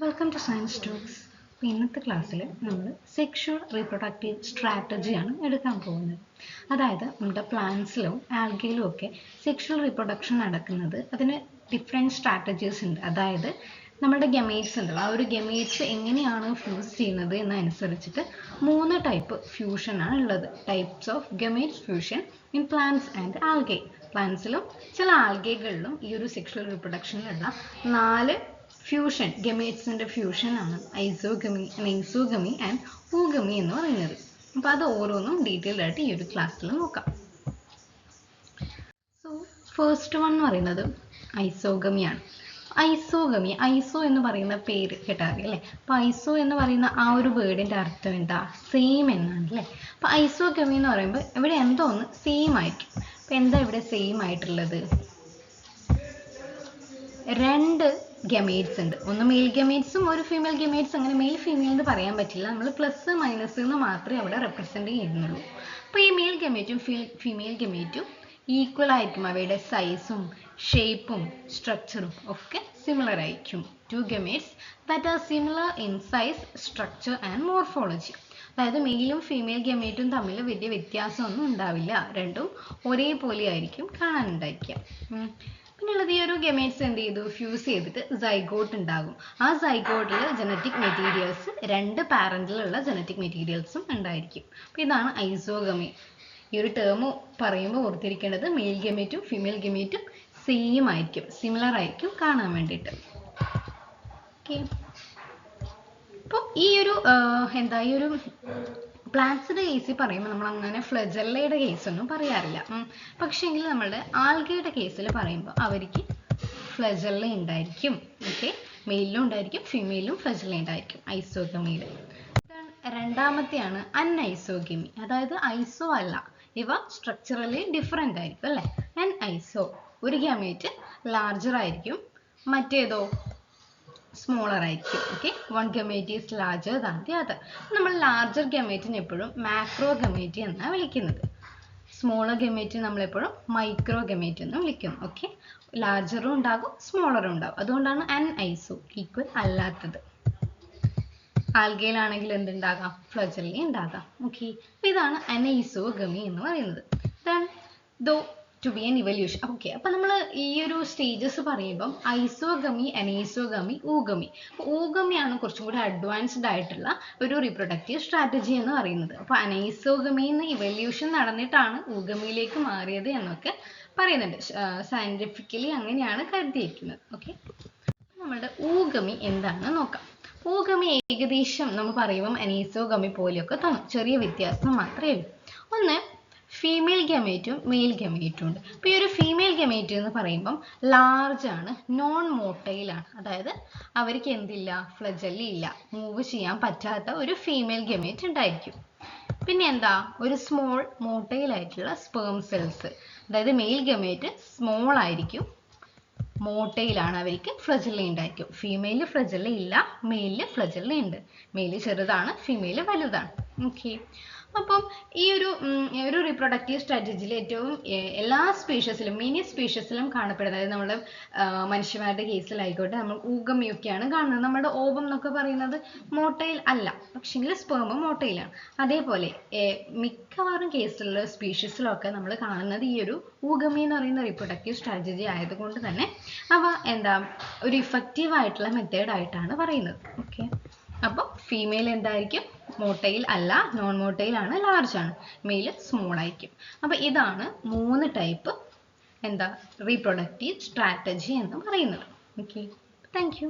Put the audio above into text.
Welcome two science talks. അപ്പോൾ ഇന്നത്തെ ക്ലാസ്സിൽ നമ്മൾ സെക്ഷുവൽ റീപ്രൊഡക്റ്റീവ് സ്ട്രാറ്റജിയാണ് എടുക്കാൻ പോകുന്നത്. അതായത് നമ്മുടെ പ്ലാന്റ്സിലും ആൽഗയിലും ഒക്കെ സെക്ഷുവൽ റീപ്രൊഡക്ഷൻ നടക്കുന്നത് അതിന് ഡിഫറെൻറ്റ് സ്ട്രാറ്റജീസ് ഉണ്ട്. അതായത് നമ്മുടെ ഗമേറ്റ്സ് ഉണ്ടല്ലോ, ആ ഒരു ഗമേറ്റ്സ് എങ്ങനെയാണ് ഫ്യൂസ് ചെയ്യുന്നത് എന്നനുസരിച്ചിട്ട് 3 ടൈപ്പ് ഫ്യൂഷനാണ് ഉള്ളത്. Types of gametes fusion in plants and algae. പ്ലാന്റ്സിലും ചില ആൽഗകളിലും ഈ ഒരു സെക്ഷുവൽ റീപ്രൊഡക്ഷനിലുള്ള 4 ഫ്യൂഷൻ ഗമേറ്റ്സിൻ്റെ ഫ്യൂഷനാണ് ഐസോഗമി, അനൈസോഗമി ആൻഡ് ഊഗമി എന്ന് പറയുന്നത്. അപ്പോൾ അത് ഓരോന്നും ഡീറ്റെയിൽഡ് ആയിട്ട് ഈ ഒരു ക്ലാസ്സിൽ നോക്കാം. സോ ഫസ്റ്റ് വൺ എന്ന് പറയുന്നത് ഐസോഗമിയാണ്. ഐസോഗമി, ഐസോ എന്ന് പറയുന്ന പേര് കേട്ടറിയാം അല്ലേ? അപ്പോൾ ഐസോ എന്ന് പറയുന്ന ആ ഒരു വേർഡിൻ്റെ അർത്ഥം എന്താ? സെയിം എന്നാണ് അല്ലേ? അപ്പോൾ ഐസോഗമി എന്ന് പറയുമ്പോൾ ഇവിടെ എന്തോ ഒന്ന് സെയിം ആയിരിക്കും. അപ്പോൾ എന്താ ഇവിടെ സെയിം ആയിട്ടുള്ളത്? 2 ഗമേറ്റ്സ് ഉണ്ട്. ഒന്ന് മെയിൽ ഗമേറ്റ്സും ഒരു ഫീമെയിൽ ഗമേറ്റ്സ്. അങ്ങനെ മെയിൽ ഫീമെയിൽ എന്ന് പറയാൻ പറ്റില്ല, നമ്മൾ പ്ലസ് മൈനസ് എന്ന് മാത്രമേ അവിടെ റെപ്രസെൻറ്റ് ചെയ്യുന്നുള്ളൂ. അപ്പോൾ ഈ മെയിൽ ഗമേറ്റും ഫീമെയിൽ ഗമേറ്റും ഈക്വൽ ആയിരിക്കും. അവയുടെ സൈസും ഷേപ്പും സ്ട്രക്ചറും ഒക്കെ സിമിലർ ആയിരിക്കും. 2 gametes that are similar in size, structure and morphology. അതായത് മെയിലും ഫീമെയിൽ ഗമേറ്റും തമ്മിൽ വലിയ വ്യത്യാസമൊന്നും ഉണ്ടാവില്ല, രണ്ടും ഒരേപോലെ ആയിരിക്കും കാണാനുണ്ടായിരിക്കുക. പിന്നുള്ളത് ഈ ഒരു ഗമേറ്റ്സ് എന്ത് ചെയ്തു? ഫ്യൂസ് ചെയ്തിട്ട് സൈഗോട്ട് ഉണ്ടാകും. ആ സൈഗോട്ടിൽ ജനറ്റിക് മെറ്റീരിയൽസ് 2 പാരന്റിലുള്ള ജനറ്റിക് മെറ്റീരിയൽസും ഉണ്ടായിരിക്കും. അപ്പോൾ ഇതാണ് ഐസോഗമി. ഈ ഒരു ടേം പറയുമ്പോൾ ഓർത്തിരിക്കേണ്ടത് മെയിൽ ഗമേറ്റും ഫീമെയിൽ ഗമേറ്റും സെയിം ആയിരിക്കും, സിമിലർ ആയിരിക്കും കാണാൻ വേണ്ടിയിട്ട്. ഓക്കെ, അപ്പോൾ ഈ ഒരു ഈ ഒരു പ്ലാന്റ്സിൻ്റെ കേസിൽ പറയുമ്പോൾ നമ്മൾ അങ്ങനെ ഫ്ലജല്ലയുടെ കേസൊന്നും പറയാറില്ല. പക്ഷേങ്കിൽ നമ്മളുടെ ആൽഗയുടെ കേസിൽ പറയുമ്പോൾ അവർക്ക് ഫ്ലജല്ല ഉണ്ടായിരിക്കും. ഓക്കെ, മെയിലും ഉണ്ടായിരിക്കും ഫീമെയിലും ഫ്ലജല്ല ഉണ്ടായിരിക്കും ഐസോഗമിയിൽ. രണ്ടാമത്തെയാണ് അൺഐസോഗമി. അതായത് ഐസോ അല്ല, ഇവ സ്ട്രക്ചറലി ഡിഫറെൻ്റ് ആയിരിക്കും അല്ലേ? അൺഐസോ, ഒരു ഗമേറ്റ് ലാർജർ ആയിരിക്കും, മറ്റേതോ സ്മോളർ ആയിരിക്കും. Okay, one gamete is larger than the other. നമ്മൾ ലാർജർ ഗമേറ്റിന് എപ്പോഴും മാക്രോ ഗമേറ്റ് എന്നാണ് വിളിക്കുന്നത്. സ്മോളർ ഗമേറ്റ് നമ്മളെപ്പോഴും മൈക്രോ ഗമേറ്റ് എന്ന് വിളിക്കും. ഓക്കെ, ലാർജറും ഉണ്ടാകും സ്മോളറും ഉണ്ടാകും. അതുകൊണ്ടാണ് അൺഐസോ, ഈക്വൽ അല്ലാത്തത്. ആൽഗയിലാണെങ്കിൽ എന്തുണ്ടാകാം? ഫ്ലജല്ലി ഉണ്ടാകാം. ഓക്കെ, ഇതാണ് അനൈസോഗമി എന്ന് പറയുന്നത്. Then though to be an evolution. Okay, അപ്പം നമ്മൾ ഈ ഒരു സ്റ്റേജസ് പറയുമ്പം ഐസോഗമി, അനൈസോഗമി, ഊഗമി. ഊഗമിയാണ് കുറച്ചും കൂടി അഡ്വാൻസ്ഡ് ആയിട്ടുള്ള ഒരു റീപ്രൊഡക്റ്റീവ് സ്ട്രാറ്റജി എന്ന് പറയുന്നത്. അപ്പോൾ അനൈസോഗമിയിൽ നിന്ന് ഇവല്യൂഷൻ നടന്നിട്ടാണ് ഊഗമിയിലേക്ക് മാറിയത് എന്നൊക്കെ പറയുന്നുണ്ട്. സയൻറ്റിഫിക്കലി അങ്ങനെയാണ് കരുതിയിരിക്കുന്നത്. ഓക്കെ, നമ്മുടെ ഊഗമി എന്താണെന്ന് നോക്കാം. ഊഗമി ഏകദേശം നമ്മൾ പറയുമ്പം അനൈസോഗമി പോലെയൊക്കെ തോന്നും, ചെറിയ വ്യത്യാസം മാത്രമേ ഉള്ളൂ. ഒന്ന്, ഫീമെയിൽ ഗമേറ്റും മെയിൽ ഗമേറ്റും ഉണ്ട്. അപ്പോൾ ഈ ഒരു ഫീമെയിൽ ഗമേറ്റ് എന്ന് പറയുമ്പം ലാർജ് ആണ്, നോൺ മോട്ടൈലാണ്. അതായത് അവർക്ക് എന്തില്ല? ഫ്ലജല്ലി ഇല്ല, മൂവ് ചെയ്യാൻ പറ്റാത്ത ഒരു ഫീമെയിൽ ഗമേറ്റ് ഉണ്ടായിരിക്കും. പിന്നെ എന്താ? ഒരു സ്മോൾ മോട്ടൈൽ ആയിട്ടുള്ള സ്പേം സെൽസ്. അതായത് മെയിൽ ഗമേറ്റ് സ്മോൾ ആയിരിക്കും, മോട്ടയിലാണ്, അവർക്ക് ഫ്ലജല്ല ഉണ്ടായിരിക്കും. ഫീമെയില് ഫ്ലജല്ല ഇല്ല, മെയിലില് ഫ്ലജല്ല ഉണ്ട്. മെയില് ചെറുതാണ്, ഫീമെയില് വലുതാണ്. ഓക്കെ, അപ്പം ഈ ഒരു റീപ്രൊഡക്റ്റീവ് സ്ട്രാറ്റജിയിൽ ഏറ്റവും എല്ലാ സ്പീഷീസിലും, മിനി സ്പീഷീസിലും കാണപ്പെടുന്നത്, അതായത് നമ്മുടെ മനുഷ്യന്മാരുടെ കേസിലായിക്കോട്ടെ നമ്മൾ ഊഗമിയൊക്കെയാണ് കാണുന്നത്. നമ്മുടെ ഓവം എന്നൊക്കെ പറയുന്നത് മോട്ടയിൽ അല്ല, പക്ഷെങ്കിൽ സ്പേം മോട്ടയിലാണ്. അതേപോലെ മിക്കവാറും കേസിലുള്ള സ്പീഷീസിലൊക്കെ നമ്മൾ കാണുന്നത് ഈ ഒരു ഊഗമി എന്ന് പറയുന്ന റീപ്രൊഡക്റ്റീവ് സ്ട്രാറ്റജി ആയതുകൊണ്ട് തന്നെ അവ എന്താ ഒരു ഇഫക്റ്റീവ് ആയിട്ടുള്ള മെത്തേഡായിട്ടാണ് പറയുന്നത്. ഓക്കെ, അപ്പോൾ ഫീമെയിൽ എന്തായിരിക്കും? മോട്ടയിൽ അല്ല, നോൺ മോട്ടയിൽ ആണ്, ലാർജ് ആണ്. മെയിൽ സ്മോൾ ആയിരിക്കും. അപ്പോൾ ഇതാണ് 3 ടൈപ്പ് റീപ്രൊഡക്റ്റീവ് സ്ട്രാറ്റജി എന്ന് പറയുന്നത്. Okay, thank you.